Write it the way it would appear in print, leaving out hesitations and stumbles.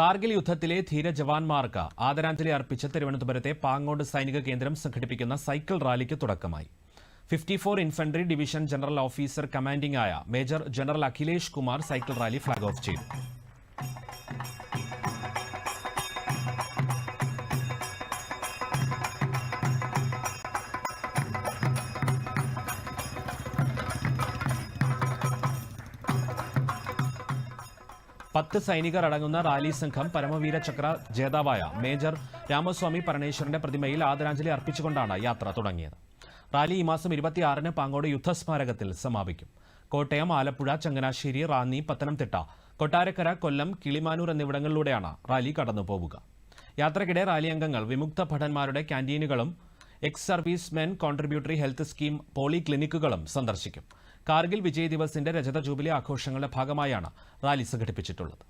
കാർഗിൽ യുദ്ധത്തിലെ ധീരജവാന്മാർക്ക് ആദരാഞ്ജലി അർപ്പിച്ച് തിരുവനന്തപുരത്തെ പാങ്ങോട് സൈനിക കേന്ദ്രം സംഘടിപ്പിക്കുന്ന സൈക്കിൾ റാലിക്ക് തുടക്കമായി. 54 infantry division general officer commanding ആയ major general Akhilesh Kumar cycle rally flag off ചെയ്തു. പത്ത് സൈനികർ അടങ്ങുന്ന റാലി സംഘം പരമവീര ചക്ര ജേതാവായ മേജർ രാമസ്വാമി പരമേശ്വരന്റെ പ്രതിമയിൽ ആദരാഞ്ജലി അർപ്പിച്ചുകൊണ്ടാണ് യാത്ര തുടങ്ങിയത്. റാലി ഈ മാസം 26-ന് പാങ്ങോട് യുദ്ധസ്മാരകത്തിൽ സമാപിക്കും. കോട്ടയം, ആലപ്പുഴ, ചങ്ങനാശ്ശേരി, റാന്നി, പത്തനംതിട്ട, കൊട്ടാരക്കര, കൊല്ലം, കിളിമാനൂർ എന്നിവിടങ്ങളിലൂടെയാണ് റാലി കടന്നുപോവുക. യാത്രക്കിടെ റാലി അംഗങ്ങൾ വിമുക്ത ഭടന്മാരുടെ ക്യാന്റീനുകളും ex service men contributory health scheme poly ക്ലിനിക്കുകളും സന്ദർശിക്കും. കാർഗിൽ വിജയ് ദിവസിന്റെ രജത ജൂബിലി ആഘോഷങ്ങളുടെ ഭാഗമായാണ് റാലി സംഘടിപ്പിച്ചിട്ടുള്ളത്.